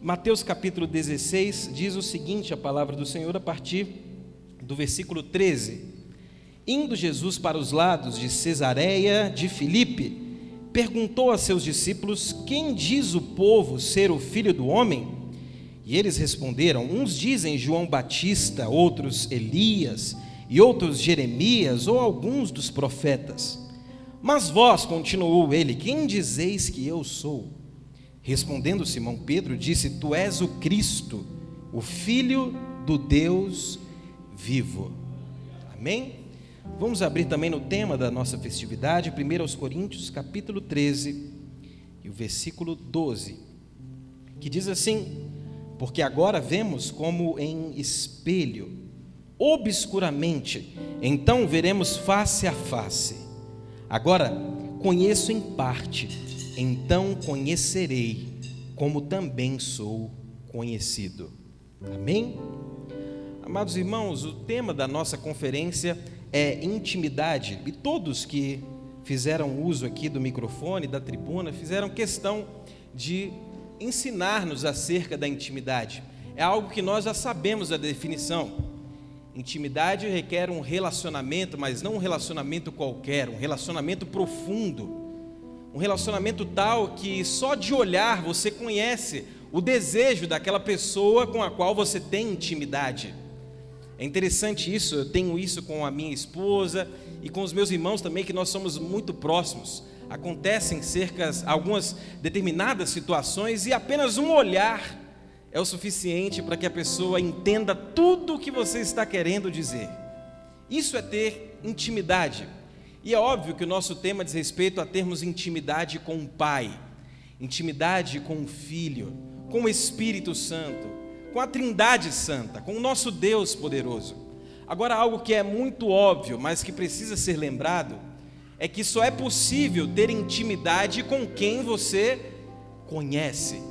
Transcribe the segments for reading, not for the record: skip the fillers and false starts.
Mateus capítulo 16 diz o seguinte, a palavra do Senhor, a partir do versículo 13. Indo Jesus para os lados de Cesareia de Filipe, perguntou a seus discípulos: quem diz o povo ser o Filho do Homem? E eles responderam: uns dizem João Batista, outros Elias, e outros Jeremias, ou alguns dos profetas. Mas vós, continuou ele, quem dizeis que eu sou? Respondendo Simão Pedro, disse: tu és o Cristo, o Filho do Deus vivo. Amém? Vamos abrir também no tema da nossa festividade, 1 Coríntios capítulo 13, e o versículo 12, que diz assim: porque agora vemos como em espelho, obscuramente, então veremos face a face. Agora conheço em parte, então conhecerei, como também sou conhecido. Amém? Amados irmãos, o tema da nossa conferência é intimidade, e todos que fizeram uso aqui do microfone, da tribuna, fizeram questão de ensinar-nos acerca da intimidade. É algo que nós já sabemos a definição. Intimidade requer um relacionamento, mas não um relacionamento qualquer, um relacionamento profundo, um relacionamento tal que só de olhar você conhece o desejo daquela pessoa com a qual você tem intimidade. É interessante isso, eu tenho isso com a minha esposa e com os meus irmãos também, que nós somos muito próximos. Acontecem algumas determinadas situações e apenas um olhar é o suficiente para que a pessoa entenda tudo o que você está querendo dizer. Isso é ter intimidade. E é óbvio que o nosso tema diz respeito a termos intimidade com o Pai, intimidade com o Filho, com o Espírito Santo, com a Trindade Santa, com o nosso Deus poderoso. Agora, algo que é muito óbvio, mas que precisa ser lembrado, é que só é possível ter intimidade com quem você conhece.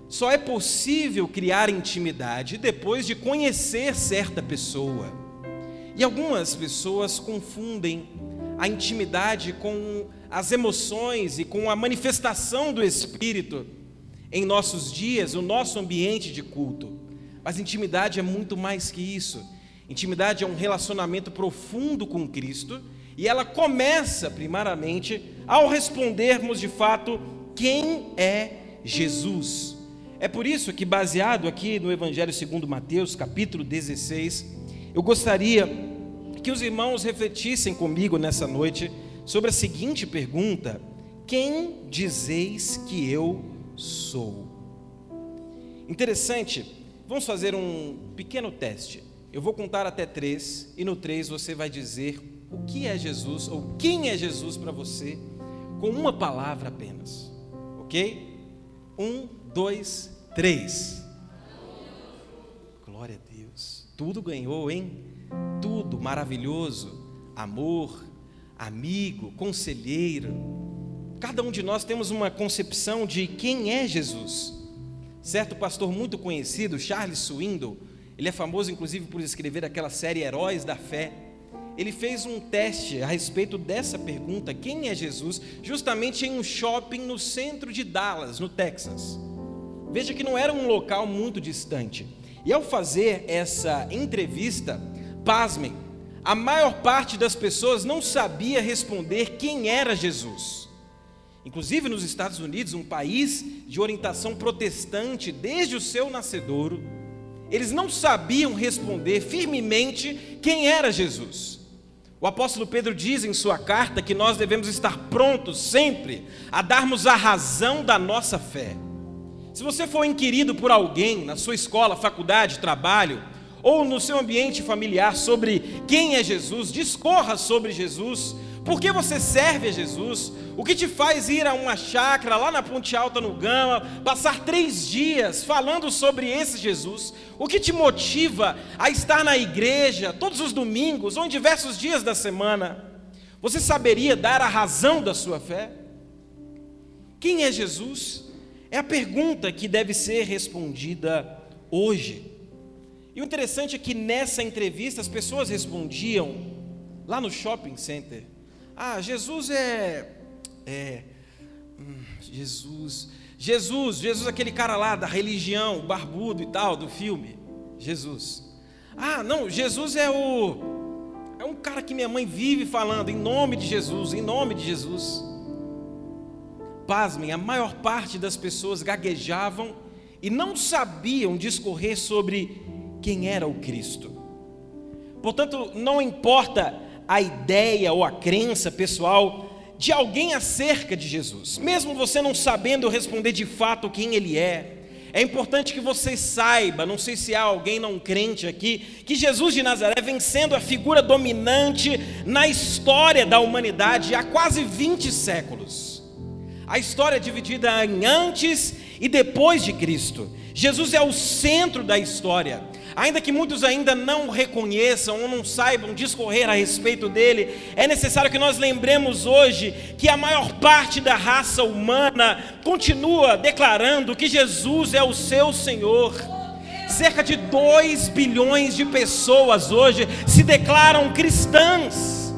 Só é possível criar intimidade depois de conhecer certa pessoa. E algumas pessoas confundem a intimidade com as emoções e com a manifestação do Espírito em nossos dias, o nosso ambiente de culto. Mas intimidade é muito mais que isso. Intimidade é um relacionamento profundo com Cristo, e ela começa primeiramente ao respondermos de fato quem é Jesus. É por isso que, baseado aqui no Evangelho segundo Mateus, capítulo 16, eu gostaria que os irmãos refletissem comigo nessa noite sobre a seguinte pergunta: quem dizeis que eu sou? Interessante, vamos fazer um pequeno teste. Eu vou contar até 3, e no 3 você vai dizer o que é Jesus, ou quem é Jesus para você, com uma palavra apenas, ok? 1, 2, 3. Glória a Deus, tudo ganhou, hein? Tudo maravilhoso, amor, amigo, conselheiro. Cada um de nós temos uma concepção de quem é Jesus. Certo pastor muito conhecido, Charles Swindoll, ele é famoso inclusive por escrever aquela série Heróis da Fé. Ele fez um teste a respeito dessa pergunta, quem é Jesus, justamente em um shopping no centro de Dallas, no Texas. Veja que não era um local muito distante. E ao fazer essa entrevista, pasmem, a maior parte das pessoas não sabia responder quem era Jesus. Inclusive nos Estados Unidos, um país de orientação protestante desde o seu nascedouro, eles não sabiam responder firmemente quem era Jesus. O apóstolo Pedro diz em sua carta que nós devemos estar prontos sempre a darmos a razão da nossa fé. Se você for inquirido por alguém na sua escola, faculdade, trabalho, ou no seu ambiente familiar sobre quem é Jesus, discorra sobre Jesus. Por que você serve a Jesus? O que te faz ir a uma chácara lá na Ponte Alta, no Gama, passar 3 dias falando sobre esse Jesus? O que te motiva a estar na igreja todos os domingos ou em diversos dias da semana? Você saberia dar a razão da sua fé? Quem é Jesus? É a pergunta que deve ser respondida hoje. E o interessante é que nessa entrevista as pessoas respondiam lá no shopping center: Jesus Jesus, aquele cara lá da religião, o barbudo e tal, do filme. Jesus. Ah, não, Jesus é um cara que minha mãe vive falando, em nome de Jesus, em nome de Jesus. Pasmem, a maior parte das pessoas gaguejavam e não sabiam discorrer sobre quem era o Cristo. Portanto, não importa a ideia ou a crença pessoal de alguém acerca de Jesus, mesmo você não sabendo responder de fato quem Ele é importante que você saiba, não sei se há alguém não crente aqui, que Jesus de Nazaré vem sendo a figura dominante na história da humanidade há quase 20 séculos. A história é dividida em antes e depois de Cristo. Jesus é o centro da história. Ainda que muitos ainda não o reconheçam ou não saibam discorrer a respeito dele, é necessário que nós lembremos hoje que a maior parte da raça humana continua declarando que Jesus é o seu Senhor. Cerca de 2 bilhões de pessoas hoje se declaram cristãs.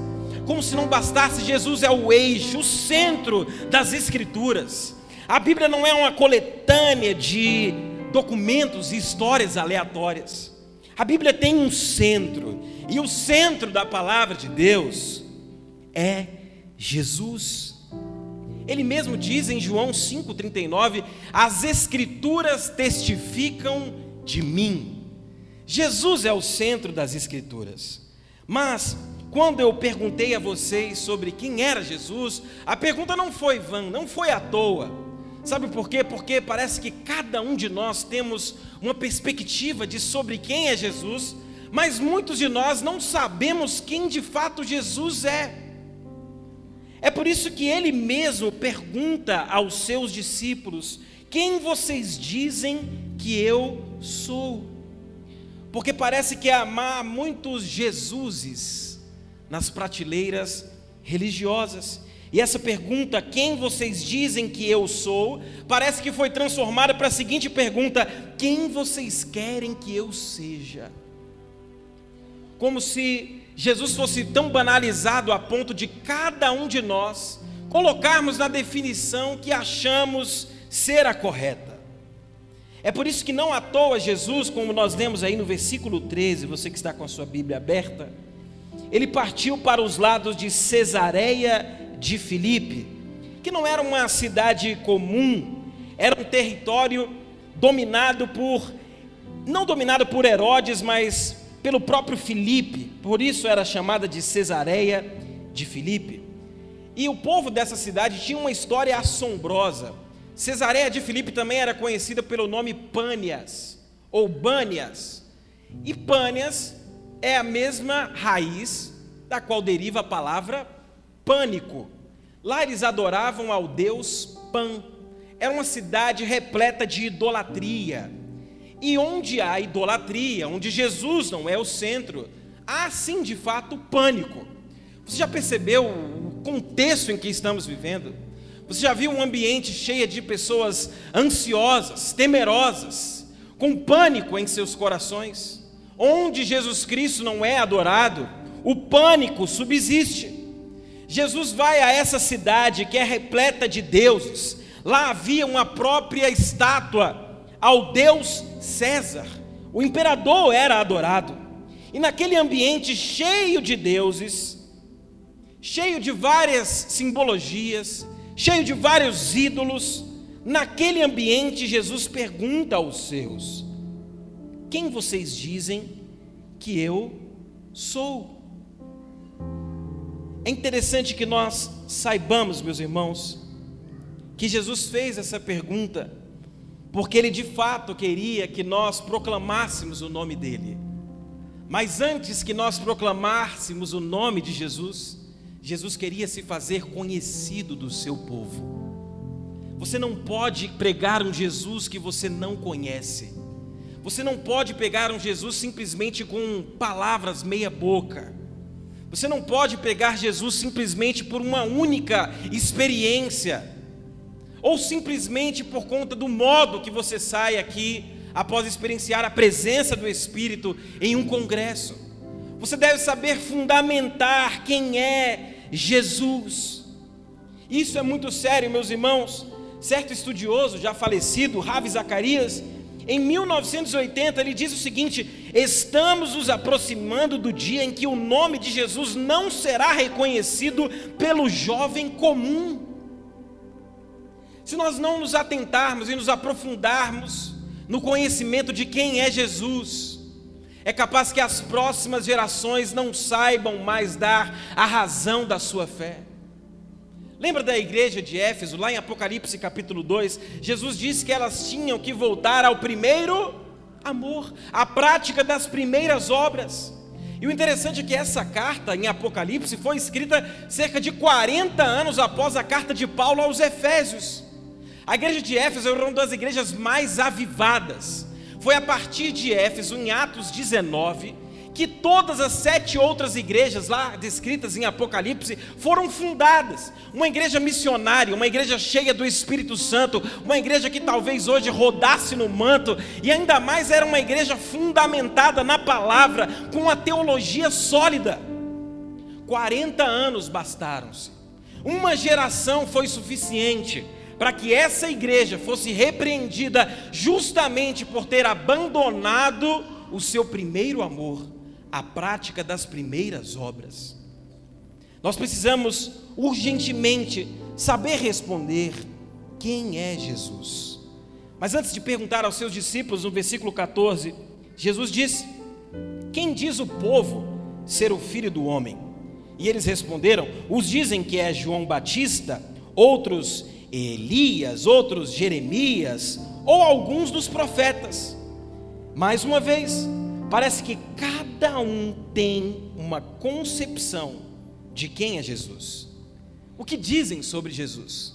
Como se não bastasse, Jesus é o eixo, o centro das Escrituras. A Bíblia não é uma coletânea de documentos e histórias aleatórias. A Bíblia tem um centro, e o centro da palavra de Deus é Jesus. Ele mesmo diz em João 5,39: as Escrituras testificam de mim. Jesus é o centro das Escrituras. Mas quando eu perguntei a vocês sobre quem era Jesus, a pergunta não foi vã, não foi à toa. Sabe por quê? Porque parece que cada um de nós temos uma perspectiva de sobre quem é Jesus, mas muitos de nós não sabemos quem de fato Jesus é. É por isso que ele mesmo pergunta aos seus discípulos: quem vocês dizem que eu sou? Porque parece que há muitos Jesuses nas prateleiras religiosas. E essa pergunta, quem vocês dizem que eu sou, parece que foi transformada para a seguinte pergunta: quem vocês querem que eu seja? Como se Jesus fosse tão banalizado a ponto de cada um de nós colocarmos na definição que achamos ser a correta. É por isso que não à toa Jesus, como nós lemos aí no versículo 13, você que está com a sua Bíblia aberta, ele partiu para os lados de Cesareia de Filipe, que não era uma cidade comum, era um território não dominado por Herodes, mas pelo próprio Filipe, por isso era chamada de Cesareia de Filipe. E o povo dessa cidade tinha uma história assombrosa. Cesareia de Filipe também era conhecida pelo nome Pânias, ou Bânias, e Pânias é a mesma raiz da qual deriva a palavra pânico. Lá eles adoravam ao deus Pan. Era uma cidade repleta de idolatria. E onde há idolatria, onde Jesus não é o centro, há sim de fato pânico. Você já percebeu o contexto em que estamos vivendo? Você já viu um ambiente cheio de pessoas ansiosas, temerosas, com pânico em seus corações? Onde Jesus Cristo não é adorado, o pânico subsiste. Jesus vai a essa cidade que é repleta de deuses. Lá havia uma própria estátua ao deus César. O imperador era adorado. E naquele ambiente cheio de deuses, cheio de várias simbologias, cheio de vários ídolos, naquele ambiente Jesus pergunta aos seus: quem vocês dizem que eu sou? É interessante que nós saibamos, meus irmãos, que Jesus fez essa pergunta porque Ele de fato queria que nós proclamássemos o nome dEle. Mas antes que nós proclamássemos o nome de Jesus, Jesus queria se fazer conhecido do seu povo. Você não pode pregar um Jesus que você não conhece. Você não pode pegar um Jesus simplesmente com palavras meia boca. Você não pode pegar Jesus simplesmente por uma única experiência, ou simplesmente por conta do modo que você sai aqui após experienciar a presença do Espírito em um congresso. Você deve saber fundamentar quem é Jesus. Isso é muito sério, meus irmãos. Certo estudioso já falecido, Ravi Zacarias, em 1980 ele diz o seguinte: estamos nos aproximando do dia em que o nome de Jesus não será reconhecido pelo jovem comum. Se nós não nos atentarmos e nos aprofundarmos no conhecimento de quem é Jesus, é capaz que as próximas gerações não saibam mais dar a razão da sua fé. Lembra da igreja de Éfeso, lá em Apocalipse capítulo 2, Jesus disse que elas tinham que voltar ao primeiro amor, à prática das primeiras obras. E o interessante é que essa carta em Apocalipse foi escrita cerca de 40 anos após a carta de Paulo aos Efésios. A igreja de Éfeso era uma das igrejas mais avivadas. Foi a partir de Éfeso, em Atos 19, que todas as 7 outras igrejas lá descritas em Apocalipse foram fundadas. Uma igreja missionária, uma igreja cheia do Espírito Santo, uma igreja que talvez hoje rodasse no manto, e ainda mais era uma igreja fundamentada na palavra, com uma teologia sólida. 40 anos bastaram-se. Uma geração foi suficiente para que essa igreja fosse repreendida justamente por ter abandonado o seu primeiro amor, a prática das primeiras obras. Nós precisamos urgentemente saber responder quem é Jesus. Mas antes de perguntar aos seus discípulos, no versículo 14, Jesus disse: quem diz o povo ser o Filho do Homem? E eles responderam: uns dizem que é João Batista, outros Elias, outros Jeremias, ou alguns dos profetas. Mais uma vez, parece que cada um tem uma concepção de quem é Jesus. O que dizem sobre Jesus?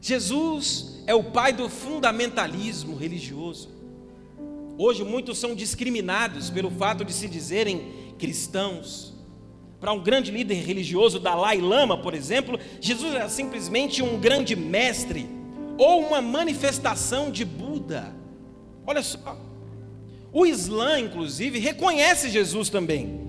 Jesus é o pai do fundamentalismo religioso. Hoje muitos são discriminados pelo fato de se dizerem cristãos. Para um grande líder religioso, Dalai Lama, por exemplo, Jesus era simplesmente um grande mestre ou uma manifestação de Buda. Olha só, o Islã, inclusive, reconhece Jesus também.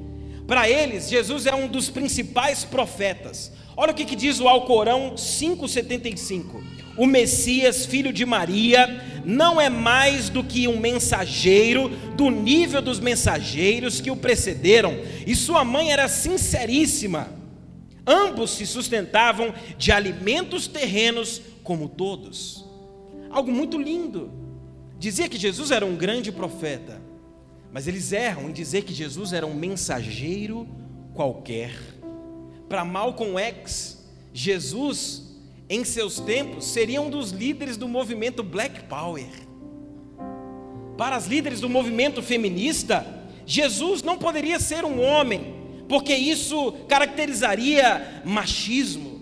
Para eles, Jesus é um dos principais profetas. Olha o que diz o Alcorão 5,75. O Messias, filho de Maria, não é mais do que um mensageiro do nível dos mensageiros que o precederam, e sua mãe era sinceríssima. Ambos se sustentavam de alimentos terrenos como todos. Algo muito lindo. Dizia que Jesus era um grande profeta, mas eles erram em dizer que Jesus era um mensageiro qualquer. Para Malcolm X, Jesus, em seus tempos, seria um dos líderes do movimento Black Power. Para as líderes do movimento feminista, Jesus não poderia ser um homem, porque isso caracterizaria machismo.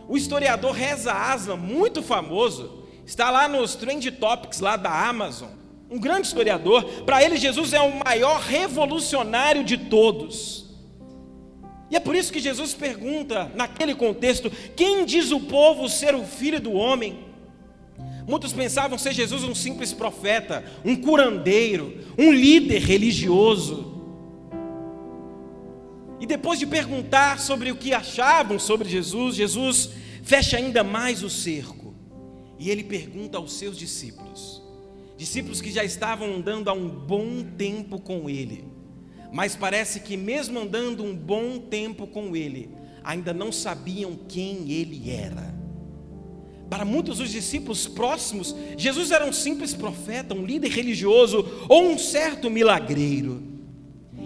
O historiador Reza Aslan, muito famoso, está lá nos Trend Topics lá da Amazon, um grande historiador. Para ele, Jesus é o maior revolucionário de todos. E é por isso que Jesus pergunta, naquele contexto: quem diz o povo ser o Filho do Homem? Muitos pensavam ser Jesus um simples profeta, um curandeiro, um líder religioso. E depois de perguntar sobre o que achavam sobre Jesus, Jesus fecha ainda mais o cerco. E ele pergunta aos seus discípulos que já estavam andando há um bom tempo com ele, mas parece que mesmo andando um bom tempo com ele, ainda não sabiam quem ele era. Para muitos dos discípulos próximos, Jesus era um simples profeta, um líder religioso ou um certo milagreiro.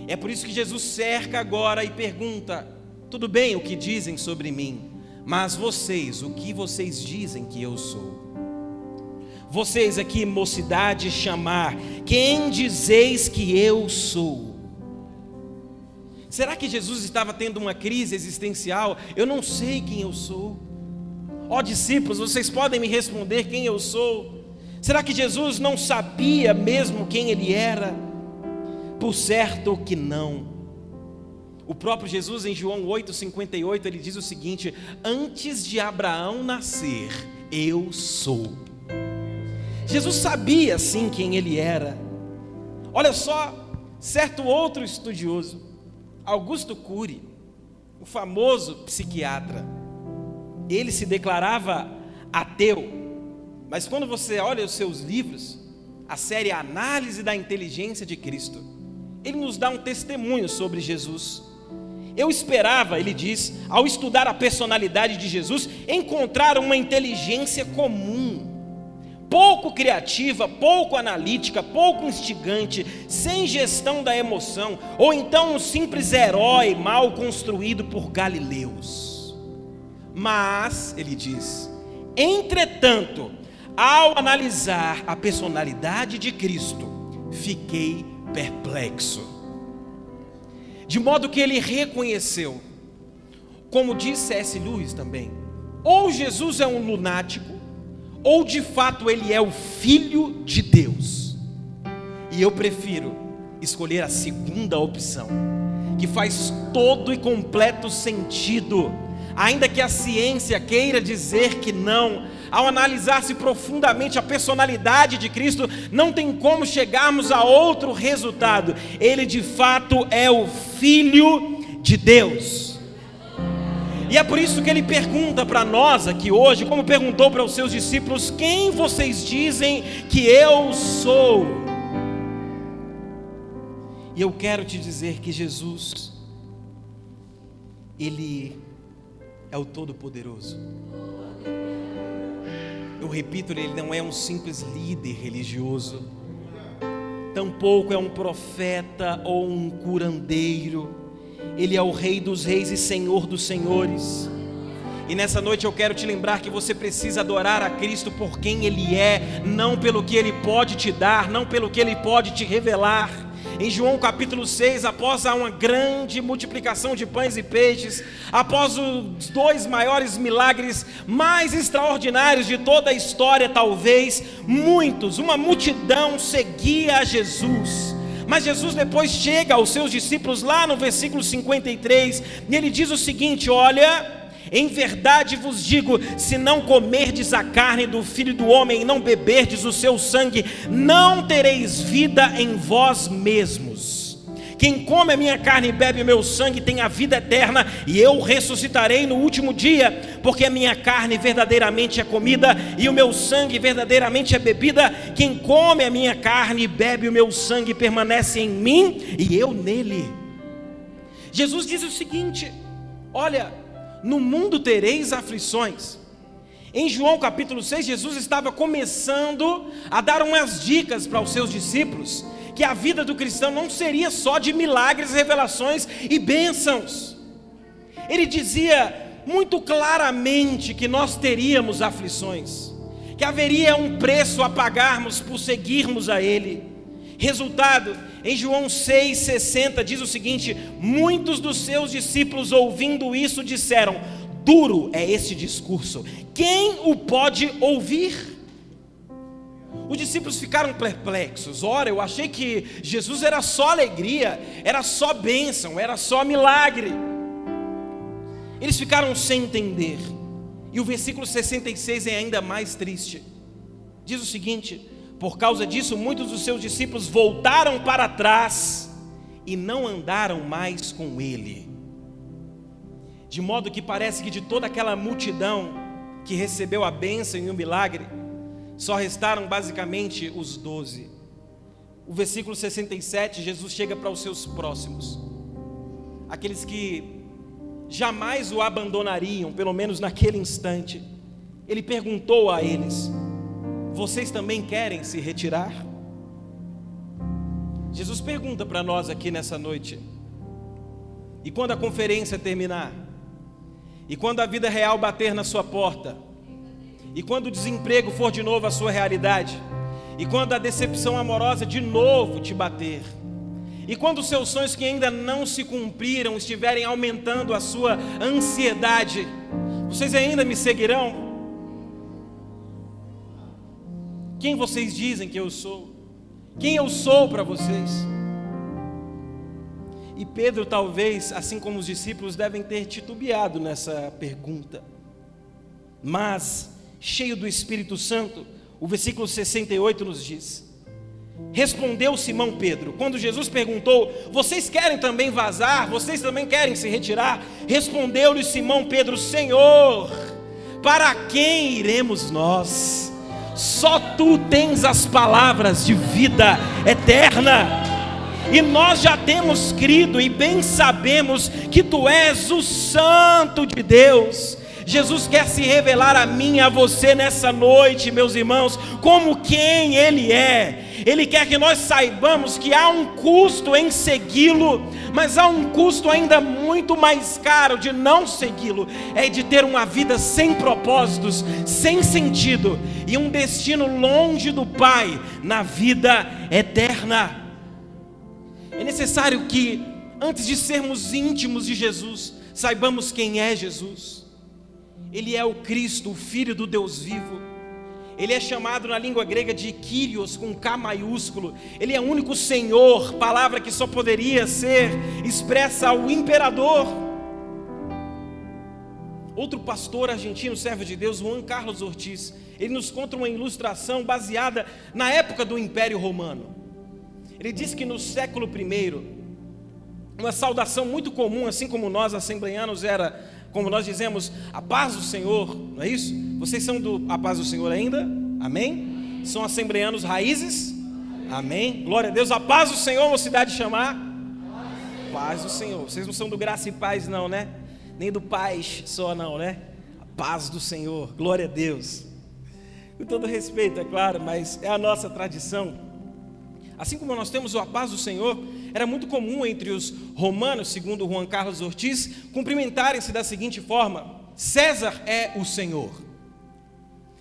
É por isso que Jesus cerca agora e pergunta: tudo bem o que dizem sobre mim, mas vocês, o que vocês dizem que eu sou? Vocês aqui, mocidade, chamar, quem dizeis que eu sou? Será que Jesus estava tendo uma crise existencial? Eu não sei quem eu sou. Ó discípulos, vocês podem me responder quem eu sou? Será que Jesus não sabia mesmo quem ele era? Por certo que não. O próprio Jesus, em João 8,58, ele diz o seguinte: antes de Abraão nascer, eu sou. Jesus sabia sim quem ele era. Olha só, certo outro estudioso, Augusto Cury, o famoso psiquiatra, ele se declarava ateu, Mas quando você olha os seus livros, a série Análise da Inteligência de Cristo, ele nos dá um testemunho sobre Jesus. Eu esperava, ele diz, ao estudar a personalidade de Jesus, encontrar uma inteligência comum, pouco criativa, pouco analítica, pouco instigante, sem gestão da emoção, ou então um simples herói mal construído por galileus. Mas, ele diz, entretanto, ao analisar a personalidade de Cristo, fiquei perplexo. De modo que ele reconheceu, como diz C.S. Lewis também, ou Jesus é um lunático, ou de fato ele é o Filho de Deus. E eu prefiro escolher a segunda opção, que faz todo e completo sentido, ainda que a ciência queira dizer que não. Ao analisar-se profundamente a personalidade de Cristo, não tem como chegarmos a outro resultado. Ele de fato é o Filho de Deus. E é por isso que ele pergunta para nós aqui hoje, como perguntou para os seus discípulos: quem vocês dizem que eu sou? E eu quero te dizer que Jesus, Ele é o Todo-Poderoso. Eu repito, ele não é um simples líder religioso, tampouco é um profeta ou um curandeiro. Ele é o Rei dos Reis e Senhor dos Senhores. E nessa noite eu quero te lembrar que você precisa adorar a Cristo por quem Ele é, não pelo que Ele pode te dar, não pelo que Ele pode te revelar. Em João capítulo 6, após uma grande multiplicação de pães e peixes, após os 2 maiores milagres mais extraordinários de toda a história, talvez, uma multidão seguia a Jesus. Mas Jesus depois chega aos seus discípulos lá no versículo 53, e ele diz o seguinte: olha, em verdade vos digo, se não comerdes a carne do Filho do Homem e não beberdes o seu sangue, não tereis vida em vós mesmos. Quem come a minha carne e bebe o meu sangue tem a vida eterna, e eu ressuscitarei no último dia, porque a minha carne verdadeiramente é comida e o meu sangue verdadeiramente é bebida. Quem come a minha carne e bebe o meu sangue permanece em mim e eu nele. Jesus diz o seguinte: olha, no mundo tereis aflições. Em João capítulo 6, Jesus estava começando a dar umas dicas para os seus discípulos, que a vida do cristão não seria só de milagres, revelações e bênçãos. Ele dizia muito claramente que nós teríamos aflições, que haveria um preço a pagarmos por seguirmos a Ele. Resultado, em João 6,60 diz o seguinte: muitos dos seus discípulos, ouvindo isso, disseram: duro é esse discurso, quem o pode ouvir? Os discípulos ficaram perplexos. Ora, eu achei que Jesus era só alegria, era só bênção, era só milagre. Eles ficaram sem entender. E o versículo 66 é ainda mais triste. Diz o seguinte: por causa disso, muitos dos seus discípulos voltaram para trás e não andaram mais com ele. De modo que parece que de toda aquela multidão que recebeu a bênção e o milagre, só restaram basicamente os 12. O versículo 67, Jesus chega para os seus próximos, aqueles que jamais o abandonariam, pelo menos naquele instante. Ele perguntou a eles: vocês também querem se retirar? Jesus pergunta para nós aqui nessa noite: e quando a conferência terminar? E quando a vida real bater na sua porta? E quando o desemprego for de novo a sua realidade? E quando a decepção amorosa de novo te bater? E quando os seus sonhos que ainda não se cumpriram estiverem aumentando a sua ansiedade, vocês ainda me seguirão? Quem vocês dizem que eu sou? Quem eu sou para vocês? E Pedro, talvez, assim como os discípulos, devem ter titubeado nessa pergunta. Mas, cheio do Espírito Santo, o versículo 68 nos diz: respondeu Simão Pedro, quando Jesus perguntou: vocês querem também vazar? Vocês também querem se retirar? Respondeu-lhe Simão Pedro: Senhor, para quem iremos nós? Só tu tens as palavras de vida eterna. E nós já temos crido e bem sabemos que tu és o Santo de Deus. Jesus quer se revelar a mim e a você nessa noite, meus irmãos, como quem Ele é. Ele quer que nós saibamos que há um custo em segui-lo, mas há um custo ainda muito mais caro de não segui-lo, é de ter uma vida sem propósitos, sem sentido, e um destino longe do Pai, na vida eterna. É necessário que, antes de sermos íntimos de Jesus, saibamos quem é Jesus. Ele é o Cristo, o Filho do Deus vivo. Ele é chamado na língua grega de Kyrios, com K maiúsculo. Ele é o único Senhor, palavra que só poderia ser expressa ao imperador. Outro pastor argentino, servo de Deus, Juan Carlos Ortiz, ele nos conta uma ilustração baseada na época do Império Romano. Ele diz que no século I, uma saudação muito comum, assim como nós assembleanos era, como nós dizemos, a paz do Senhor, não é isso? Vocês são do a paz do Senhor ainda? Amém? São assembleanos raízes? Amém? Glória a Deus. A paz do Senhor, mocidade chamar? Paz do Senhor. Vocês não são do graça e paz não, né? Nem do paz só não, né? A paz do Senhor. Glória a Deus. Com todo respeito, é claro, mas é a nossa tradição. Assim como nós temos a paz do Senhor, era muito comum entre os romanos, segundo Juan Carlos Ortiz, cumprimentarem-se da seguinte forma: César é o Senhor.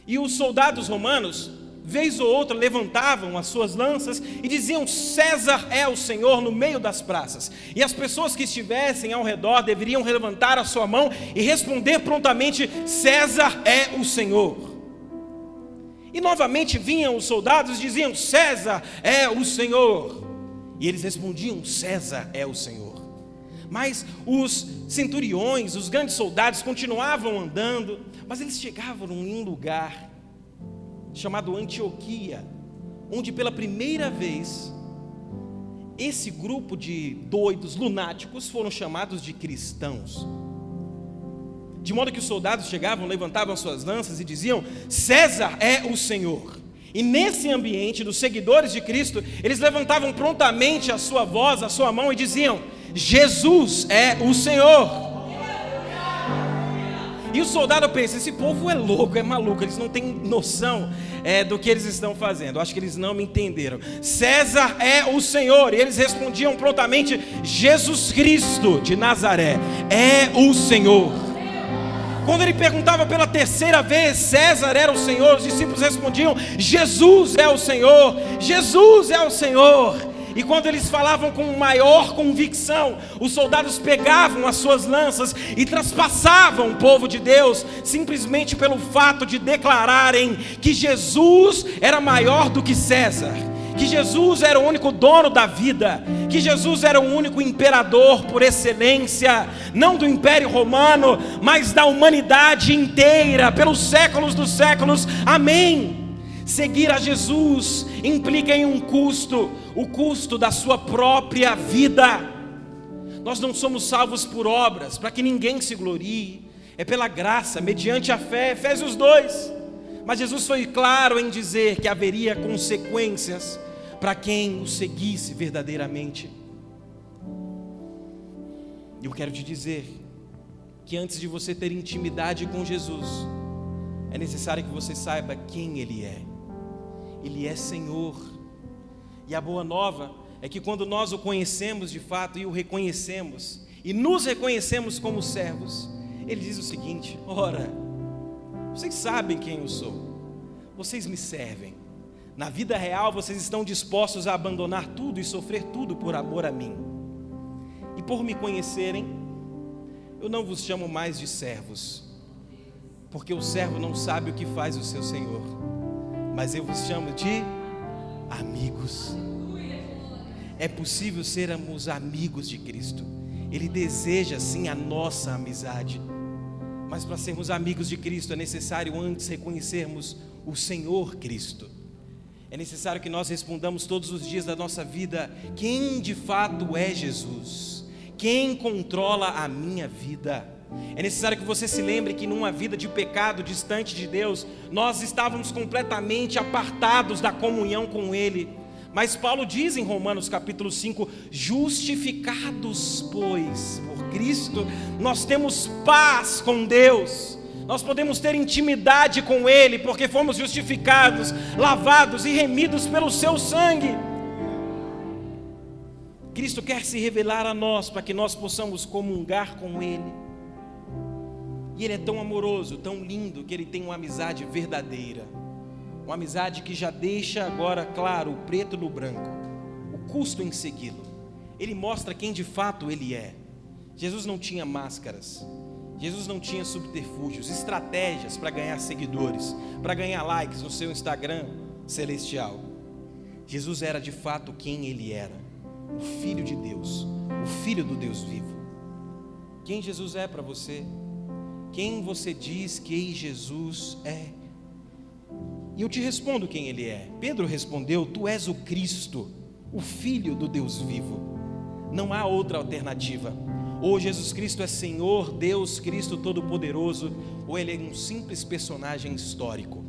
E os soldados romanos, vez ou outra, levantavam as suas lanças e diziam: César é o Senhor, no meio das praças. E as pessoas que estivessem ao redor deveriam levantar a sua mão e responder prontamente: César é o Senhor. E novamente vinham os soldados e diziam: César é o Senhor. E eles respondiam: César é o Senhor. Mas os centuriões, os grandes soldados continuavam andando, mas eles chegavam em um lugar chamado Antioquia, onde pela primeira vez esse grupo de doidos, lunáticos, foram chamados de cristãos. De modo que os soldados chegavam, levantavam suas lanças e diziam: César é o Senhor. E nesse ambiente dos seguidores de Cristo, eles levantavam prontamente a sua voz, a sua mão e diziam: Jesus é o Senhor. E o soldado pensa: esse povo é louco, é maluco, eles não têm noção do que eles estão fazendo. Acho que eles não me entenderam. César é o Senhor. E eles respondiam prontamente: Jesus Cristo de Nazaré é o Senhor. Quando ele perguntava pela terceira vez, César era o Senhor, os discípulos respondiam: Jesus é o Senhor, Jesus é o Senhor. E quando eles falavam com maior convicção, os soldados pegavam as suas lanças e traspassavam o povo de Deus, simplesmente pelo fato de declararem que Jesus era maior do que César, que Jesus era o único dono da vida, que Jesus era o único imperador por excelência, não do Império Romano, mas da humanidade inteira, pelos séculos dos séculos. Amém. Seguir a Jesus implica em um custo, o custo da sua própria vida. Nós não somos salvos por obras, para que ninguém se glorie, é pela graça, mediante a fé, Efésios 2. Mas Jesus foi claro em dizer que haveria consequências para quem o seguisse verdadeiramente. E eu quero te dizer que antes de você ter intimidade com Jesus, é necessário que você saiba quem Ele é. Ele é Senhor. E a boa nova é que quando nós o conhecemos de fato e o reconhecemos, e nos reconhecemos como servos, Ele diz o seguinte: ora, vocês sabem quem eu sou, vocês me servem. Na vida real vocês estão dispostos a abandonar tudo e sofrer tudo por amor a mim. E por me conhecerem, eu não vos chamo mais de servos, porque o servo não sabe o que faz o seu senhor, mas eu vos chamo de amigos. É possível sermos amigos de Cristo. Ele deseja sim a nossa amizade, mas para sermos amigos de Cristo é necessário antes reconhecermos o Senhor Cristo. É necessário que nós respondamos todos os dias da nossa vida: quem de fato é Jesus? Quem controla a minha vida? É necessário que você se lembre que numa vida de pecado, distante de Deus, nós estávamos completamente apartados da comunhão com Ele. Mas Paulo diz em Romanos capítulo 5, justificados, pois, por Cristo, nós temos paz com Deus. Nós podemos ter intimidade com Ele, porque fomos justificados, lavados e remidos pelo seu sangue. Cristo quer se revelar a nós, para que nós possamos comungar com Ele. E Ele é tão amoroso, tão lindo, que Ele tem uma amizade verdadeira. Uma amizade que já deixa agora claro o preto no branco, o custo em segui-lo. Ele mostra quem de fato Ele é. Jesus não tinha máscaras, Jesus não tinha subterfúgios, estratégias para ganhar seguidores, para ganhar likes no seu Instagram celestial. Jesus era de fato quem Ele era, o Filho de Deus, o Filho do Deus vivo. Quem Jesus é para você? Quem você diz que Jesus é? E eu te respondo quem Ele é. Pedro respondeu: tu és o Cristo, o Filho do Deus vivo. Não há outra alternativa. Ou Jesus Cristo é Senhor, Deus Cristo Todo-Poderoso, ou Ele é um simples personagem histórico.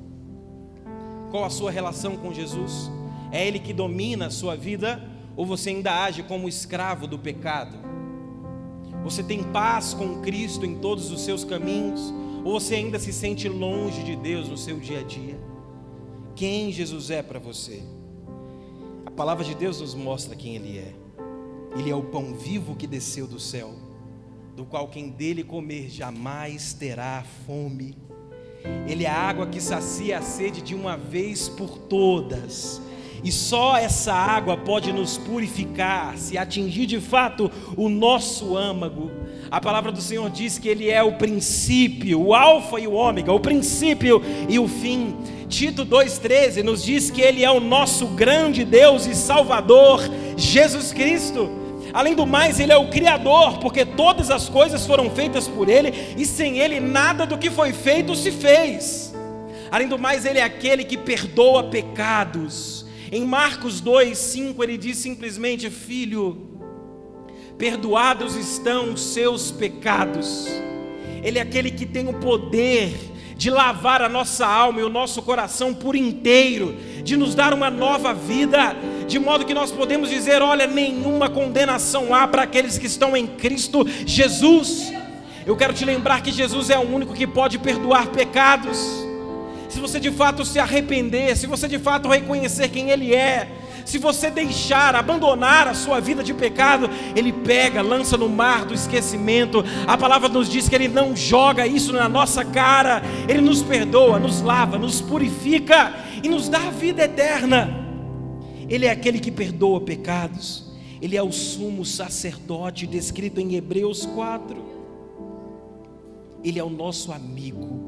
Qual a sua relação com Jesus? É Ele que domina a sua vida, ou você ainda age como escravo do pecado? Você tem paz com Cristo em todos os seus caminhos, ou você ainda se sente longe de Deus no seu dia a dia? Quem Jesus é para você? A palavra de Deus nos mostra quem Ele é. Ele é o pão vivo que desceu do céu, do qual quem dele comer jamais terá fome. Ele é a água que sacia a sede de uma vez por todas. E só essa água pode nos purificar, se atingir de fato o nosso âmago. A palavra do Senhor diz que Ele é o princípio, o alfa e o ômega, o princípio e o fim. Tito 2,13 nos diz que Ele é o nosso grande Deus e Salvador, Jesus Cristo. Além do mais, Ele é o Criador, porque todas as coisas foram feitas por Ele, e sem Ele nada do que foi feito se fez. Além do mais, Ele é aquele que perdoa pecados. Em Marcos 2,5 Ele diz simplesmente: filho, perdoados estão os seus pecados. Ele é aquele que tem o poder de lavar a nossa alma e o nosso coração por inteiro, de nos dar uma nova vida, de modo que nós podemos dizer: olha, nenhuma condenação há para aqueles que estão em Cristo Jesus. Eu quero te lembrar que Jesus é o único que pode perdoar pecados. Se você de fato se arrepender, se você de fato reconhecer quem Ele é, se você deixar, abandonar a sua vida de pecado, Ele pega, lança no mar do esquecimento. A palavra nos diz que Ele não joga isso na nossa cara. Ele nos perdoa, nos lava, nos purifica e nos dá a vida eterna. Ele é aquele que perdoa pecados. Ele é o sumo sacerdote descrito em Hebreus 4. Ele é o nosso amigo.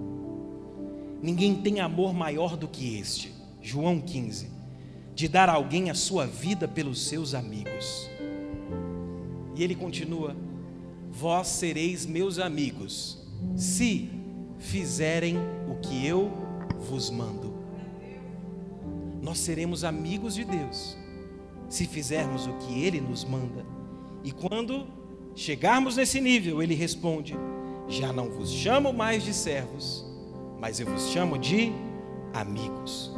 Ninguém tem amor maior do que este, João 15, de dar a alguém a sua vida pelos seus amigos. E ele continua: vós sereis meus amigos, se fizerem o que eu vos mando. Nós seremos amigos de Deus, se fizermos o que Ele nos manda. E quando chegarmos nesse nível, Ele responde: já não vos chamo mais de servos, mas eu vos chamo de amigos.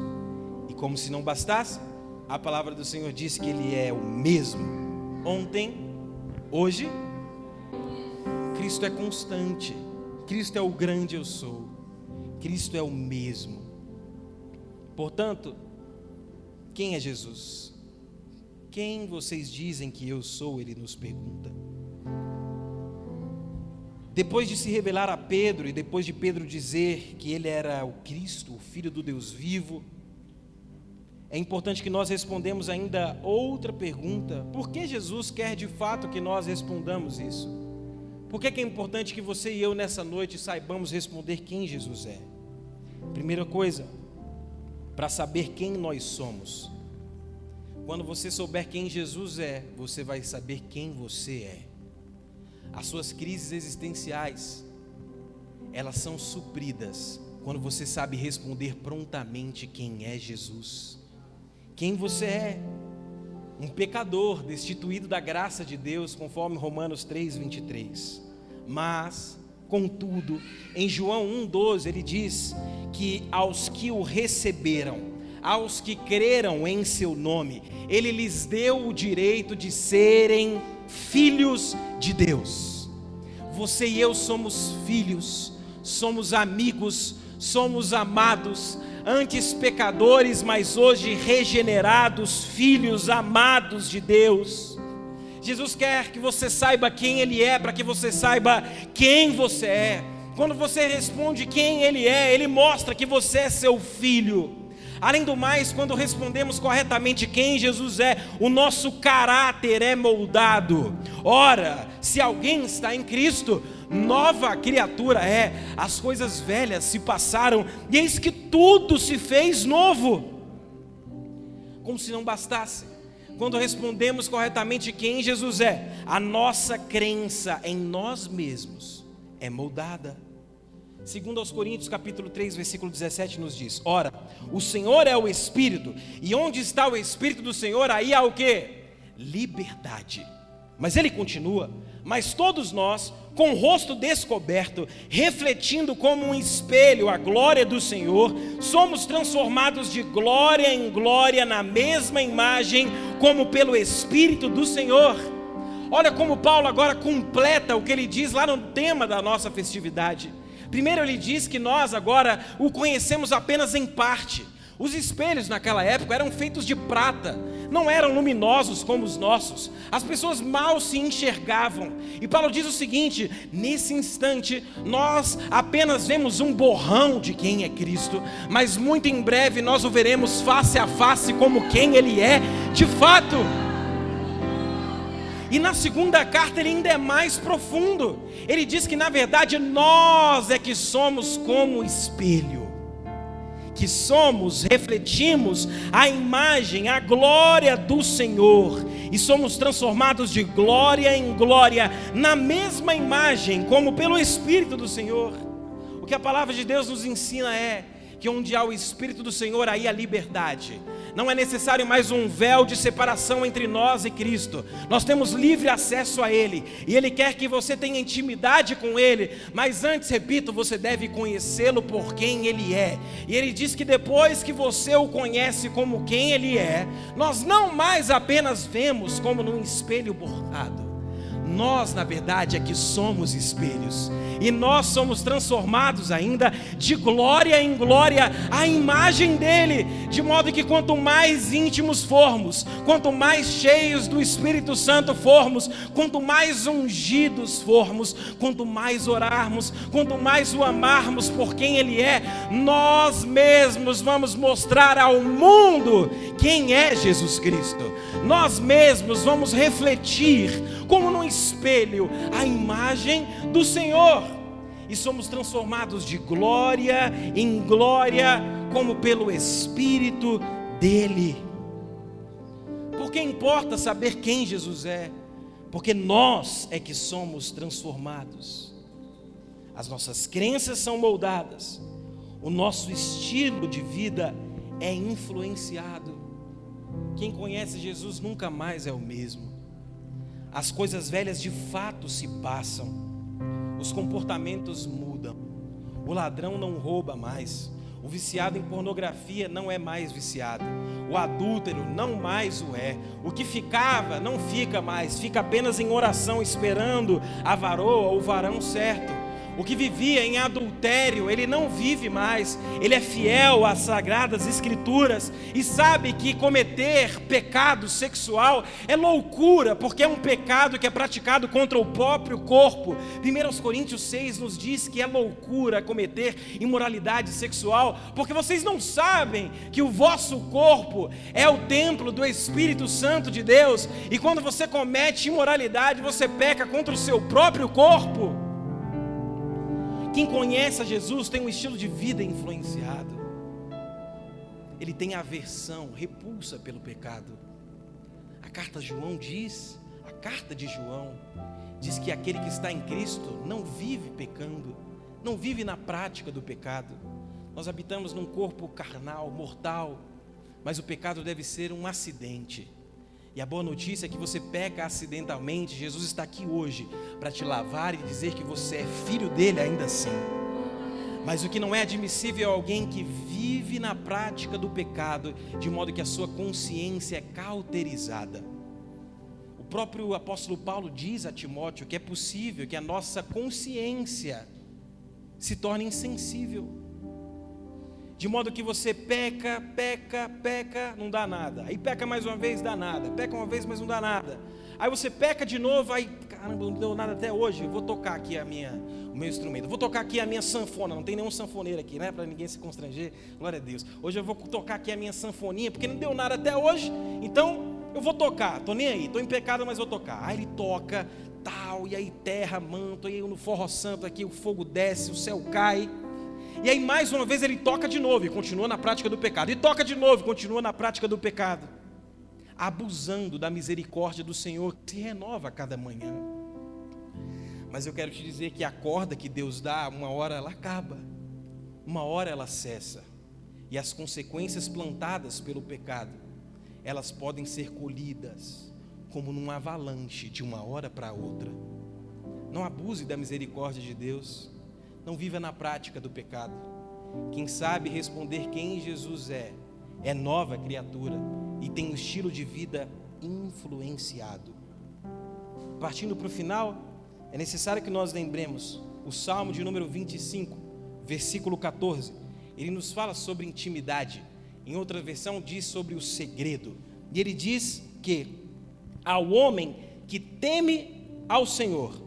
E como se não bastasse, a palavra do Senhor diz que Ele é o mesmo ontem, hoje. Cristo é constante. Cristo é o grande eu sou. Cristo é o mesmo. Portanto, quem é Jesus? Quem vocês dizem que eu sou? Ele nos pergunta. Depois de se revelar a Pedro, e depois de Pedro dizer que ele era o Cristo, o Filho do Deus vivo, é importante que nós respondamos ainda outra pergunta: por que Jesus quer de fato que nós respondamos isso? Por que é importante que você e eu nessa noite saibamos responder quem Jesus é? Primeira coisa, para saber quem nós somos. Quando você souber quem Jesus é, você vai saber quem você é. As suas crises existenciais, elas são supridas quando você sabe responder prontamente quem é Jesus. Quem você é? Um pecador destituído da graça de Deus, conforme Romanos 3:23. Mas, Contudo, em João 1,12 ele diz que aos que o receberam, aos que creram em seu nome, ele lhes deu o direito de serem filhos de Deus. Você e eu somos filhos, somos amigos, somos amados, antes pecadores, mas hoje regenerados, filhos amados de Deus. Jesus quer que você saiba quem Ele é, para que você saiba quem você é. Quando você responde quem Ele é, Ele mostra que você é seu filho. Além do mais, quando respondemos corretamente quem Jesus é, o nosso caráter é moldado. Ora, se alguém está em Cristo, nova criatura é. As coisas velhas se passaram, e eis que tudo se fez novo. Como se não bastasse. Quando respondemos corretamente quem Jesus é, a nossa crença em nós mesmos é moldada. Segundo aos Coríntios capítulo 3, versículo 17 nos diz: ora, o Senhor é o Espírito, e onde está o Espírito do Senhor, aí há o quê? Liberdade. Mas ele continua: mas todos nós, com o rosto descoberto, refletindo como um espelho a glória do Senhor, somos transformados de glória em glória na mesma imagem, como pelo Espírito do Senhor. Olha como Paulo agora completa o que ele diz lá no tema da nossa festividade. Primeiro ele diz que nós agora o conhecemos apenas em parte. Os espelhos naquela época eram feitos de prata, não eram luminosos como os nossos. As pessoas mal se enxergavam. E Paulo diz o seguinte: nesse instante nós apenas vemos um borrão de quem é Cristo, mas muito em breve nós o veremos face a face como quem Ele é de fato. E na segunda carta ele ainda é mais profundo. Ele diz que na verdade nós é que somos como espelho, que somos, refletimos a imagem, a glória do Senhor, e somos transformados de glória em glória, na mesma imagem, como pelo Espírito do Senhor. O que a palavra de Deus nos ensina é que onde há o Espírito do Senhor, aí há liberdade. Não é necessário mais um véu de separação entre nós e Cristo. Nós temos livre acesso a Ele, e Ele quer que você tenha intimidade com Ele. Mas antes, repito, você deve conhecê-lo por quem Ele é. E Ele diz que depois que você o conhece como quem Ele é, nós não mais apenas vemos como num espelho bordado. Nós, na verdade, é que somos espelhos, e nós somos transformados ainda de glória em glória à imagem dele, de modo que quanto mais íntimos formos, quanto mais cheios do Espírito Santo formos, quanto mais ungidos formos, quanto mais orarmos, quanto mais o amarmos por quem ele é, nós mesmos vamos mostrar ao mundo quem é Jesus Cristo. Nós mesmos vamos refletir como num espelho a imagem do Senhor, e somos transformados de glória em glória como pelo Espírito dele. Porque importa saber quem Jesus é? Porque nós é que somos transformados. As nossas crenças são moldadas, o nosso estilo de vida é influenciado. Quem conhece Jesus nunca mais é o mesmo. As coisas velhas de fato se passam, os comportamentos mudam. O ladrão não rouba mais, o viciado em pornografia não é mais viciado, o adúltero não mais o é, o que ficava não fica mais, fica apenas em oração esperando a varoa ou o varão certo. O que vivia em adultério, ele não vive mais, ele é fiel às sagradas escrituras e sabe que cometer pecado sexual é loucura, porque é um pecado que é praticado contra o próprio corpo. 1 Coríntios 6 nos diz que é loucura cometer imoralidade sexual, porque vocês não sabem que o vosso corpo é o templo do Espírito Santo de Deus, e quando você comete imoralidade, você peca contra o seu próprio corpo. Quem conhece a Jesus tem um estilo de vida influenciado. Ele tem aversão, repulsa pelo pecado. A carta de João diz que aquele que está em Cristo não vive pecando, não vive na prática do pecado. Nós habitamos num corpo carnal, mortal, mas o pecado deve ser um acidente. E a boa notícia é que você peca acidentalmente, Jesus está aqui hoje para te lavar e dizer que você é filho dele ainda assim. Mas o que não é admissível é alguém que vive na prática do pecado, de modo que a sua consciência é cauterizada. O próprio apóstolo Paulo diz a Timóteo que é possível que a nossa consciência se torne insensível. De modo que você peca, não dá nada. Aí peca mais uma vez, dá nada. Peca uma vez, mas não dá nada. Aí você peca de novo, aí, caramba, não deu nada até hoje. Eu vou tocar aqui o meu instrumento. Eu vou tocar aqui a minha sanfona. Não tem nenhum sanfoneiro aqui, né? Para ninguém se constranger. Glória a Deus. Hoje eu vou tocar aqui a minha sanfoninha, porque não deu nada até hoje. Então, eu vou tocar. Tô nem aí. Tô em pecado, mas vou tocar. Aí ele toca, tal, e aí terra, manto, aí no forró santo aqui, o fogo desce, o céu cai. E aí mais uma vez ele toca de novo e continua na prática do pecado. E toca de novo e continua na prática do pecado. Abusando da misericórdia do Senhor, que se renova a cada manhã. Mas eu quero te dizer que a corda que Deus dá, uma hora ela acaba. Uma hora ela cessa. E as consequências plantadas pelo pecado, elas podem ser colhidas como numa avalanche de uma hora para outra. Não abuse da misericórdia de Deus. Não viva na prática do pecado. Quem sabe responder quem Jesus é nova criatura e tem um estilo de vida influenciado. Partindo para o final, é necessário que nós lembremos o Salmo de número 25, versículo 14. Ele nos fala sobre intimidade. Em outra versão diz sobre o segredo. E ele diz que ao homem que teme ao Senhor,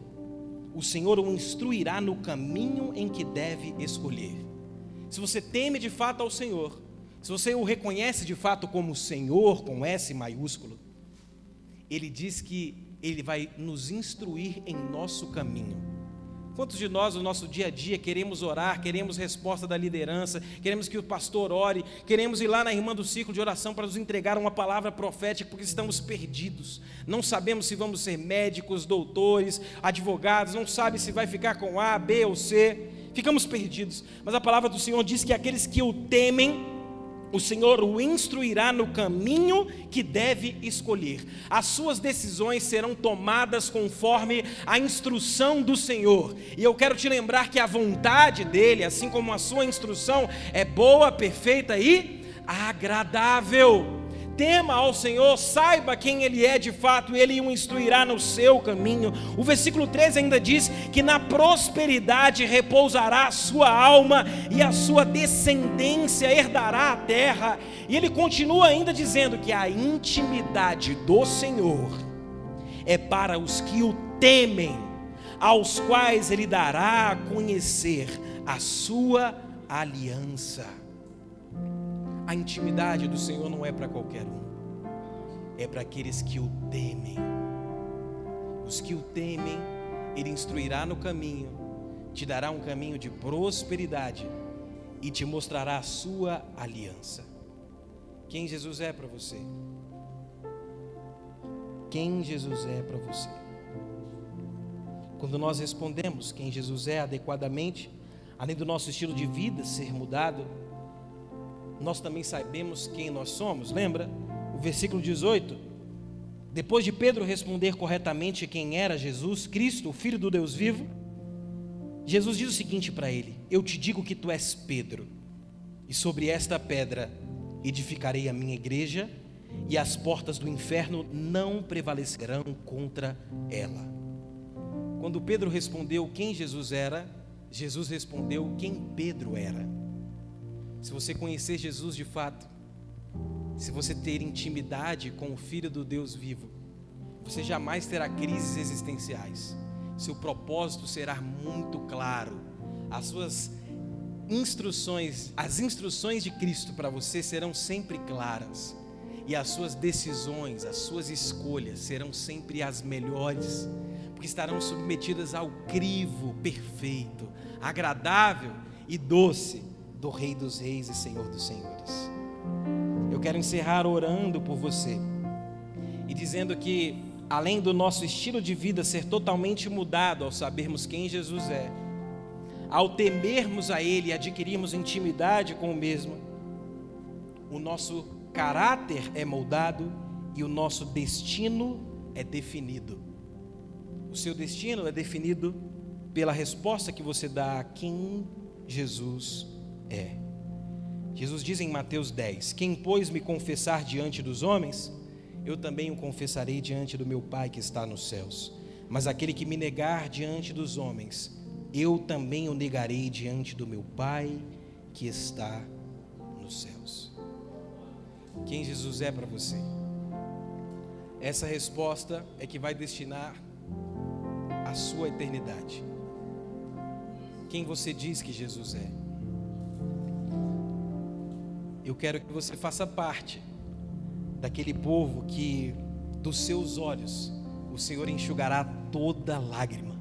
o Senhor o instruirá no caminho em que deve escolher. Se você teme de fato ao Senhor, se você o reconhece de fato como Senhor, com S maiúsculo, Ele diz que Ele vai nos instruir em nosso caminho. Quantos de nós no nosso dia a dia queremos orar, queremos resposta da liderança, queremos que o pastor ore, queremos ir lá na irmã do ciclo de oração para nos entregar uma palavra profética, porque estamos perdidos, não sabemos se vamos ser médicos, doutores, advogados, não sabe se vai ficar com A, B ou C, ficamos perdidos. Mas a palavra do Senhor diz que aqueles que o temem, o Senhor o instruirá no caminho que deve escolher. As suas decisões serão tomadas conforme a instrução do Senhor. E eu quero te lembrar que a vontade dele, assim como a sua instrução, é boa, perfeita e agradável. Tema ao Senhor, saiba quem Ele é de fato, e Ele o instruirá no seu caminho. O versículo 13 ainda diz que na prosperidade repousará a sua alma, e a sua descendência herdará a terra. E ele continua ainda dizendo que a intimidade do Senhor é para os que o temem, aos quais Ele dará a conhecer a sua aliança. A intimidade do Senhor não é para qualquer um, é para aqueles que o temem. Os que o temem, Ele instruirá no caminho, te dará um caminho de prosperidade e te mostrará a sua aliança. Quem Jesus é para você? Quem Jesus é para você? Quando nós respondemos quem Jesus é adequadamente, além do nosso estilo de vida ser mudado, nós também sabemos quem nós somos. Lembra? O versículo 18, depois de Pedro responder corretamente quem era Jesus Cristo, o Filho do Deus vivo, Jesus diz o seguinte para ele: eu te digo que tu és Pedro, e sobre esta pedra edificarei a minha igreja, e as portas do inferno não prevalecerão contra ela. Quando Pedro respondeu quem Jesus era, Jesus respondeu quem Pedro era. Se você conhecer Jesus de fato, se você ter intimidade com o Filho do Deus vivo, você jamais terá crises existenciais. Seu propósito será muito claro. As suas instruções, as instruções de Cristo para você serão sempre claras. E as suas decisões, as suas escolhas serão sempre as melhores, porque estarão submetidas ao crivo perfeito, agradável e doce do Rei dos Reis e Senhor dos Senhores. Eu quero encerrar orando por você e dizendo que, além do nosso estilo de vida ser totalmente mudado ao sabermos quem Jesus é, ao temermos a Ele e adquirirmos intimidade com o mesmo, o nosso caráter é moldado e o nosso destino é definido. O seu destino é definido pela resposta que você dá a quem Jesus é. Jesus diz em Mateus 10: quem, pois, me confessar diante dos homens, eu também o confessarei diante do meu Pai que está nos céus. Mas aquele que me negar diante dos homens, eu também o negarei diante do meu Pai que está nos céus. Quem Jesus é para você? Essa resposta é que vai destinar a sua eternidade. Quem você diz que Jesus é? Eu quero que você faça parte daquele povo que dos seus olhos o Senhor enxugará toda lágrima.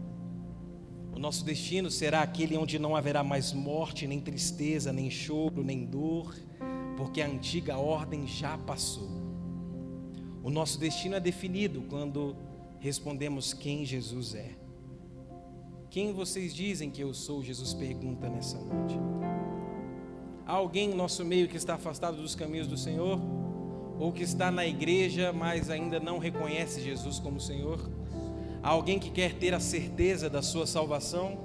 O nosso destino será aquele onde não haverá mais morte, nem tristeza, nem choro, nem dor, porque a antiga ordem já passou. O nosso destino é definido quando respondemos quem Jesus é. Quem vocês dizem que eu sou? Jesus pergunta nessa noite. Há alguém no nosso meio que está afastado dos caminhos do Senhor? Ou que está na igreja, mas ainda não reconhece Jesus como Senhor? Há alguém que quer ter a certeza da sua salvação?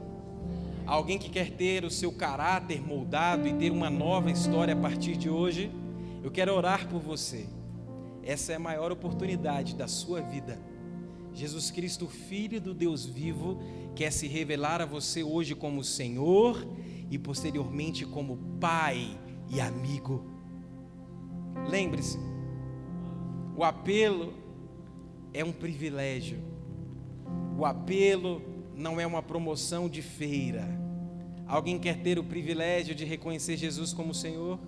Há alguém que quer ter o seu caráter moldado e ter uma nova história a partir de hoje? Eu quero orar por você. Essa é a maior oportunidade da sua vida. Jesus Cristo, Filho do Deus vivo, quer se revelar a você hoje como Senhor e posteriormente como Pai e amigo. Lembre-se, o apelo é um privilégio. O apelo não é uma promoção de feira. Alguém quer ter o privilégio de reconhecer Jesus como Senhor?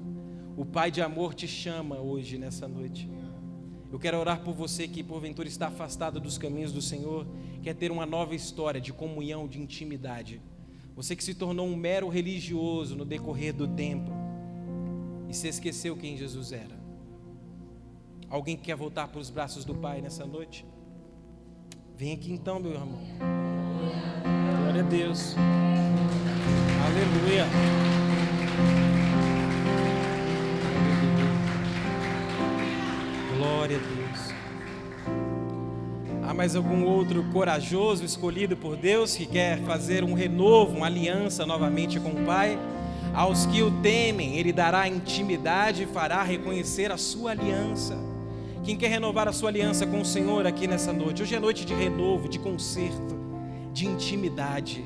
O Pai de amor te chama hoje, nessa noite. Eu quero orar por você que porventura está afastado dos caminhos do Senhor, quer ter uma nova história de comunhão, de intimidade. Você que se tornou um mero religioso no decorrer do tempo e se esqueceu quem Jesus era. Alguém que quer voltar para os braços do Pai nessa noite? Vem aqui então, meu irmão. Glória a Deus. Aleluia. Glória a Deus. Há mais algum outro corajoso escolhido por Deus que quer fazer um renovo, uma aliança novamente com o Pai? Aos que o temem, Ele dará intimidade e fará reconhecer a sua aliança. Quem quer renovar a sua aliança com o Senhor aqui nessa noite? Hoje é noite de renovo, de conserto, de intimidade,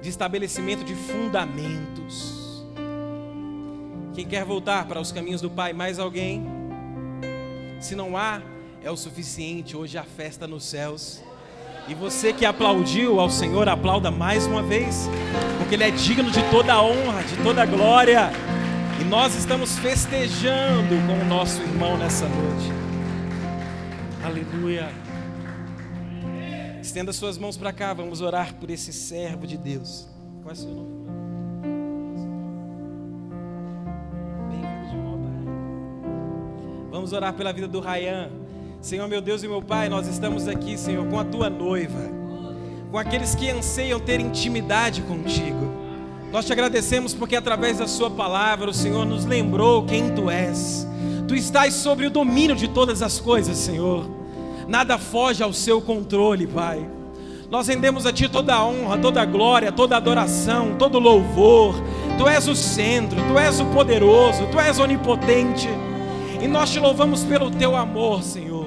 de estabelecimento de fundamentos. Quem quer voltar para os caminhos do Pai? Mais alguém? Se não há, é o suficiente. Hoje há festa nos céus. E você que aplaudiu ao Senhor, aplauda mais uma vez, porque Ele é digno de toda a honra, de toda a glória. E nós estamos festejando com o nosso irmão nessa noite. Aleluia. Estenda suas mãos para cá, vamos orar por esse servo de Deus. Qual é o seu nome? Bem-vindo de volta. Vamos orar pela vida do Ryan. Senhor, meu Deus e meu Pai, nós estamos aqui, Senhor, com a Tua noiva, com aqueles que anseiam ter intimidade contigo. Nós te agradecemos porque através da Sua palavra o Senhor nos lembrou quem Tu és. Tu estás sobre o domínio de todas as coisas, Senhor. Nada foge ao Seu controle, Pai. Nós rendemos a Ti toda a honra, toda a glória, toda a adoração, todo o louvor. Tu és o centro, Tu és o poderoso, Tu és onipotente. E nós Te louvamos pelo Teu amor, Senhor.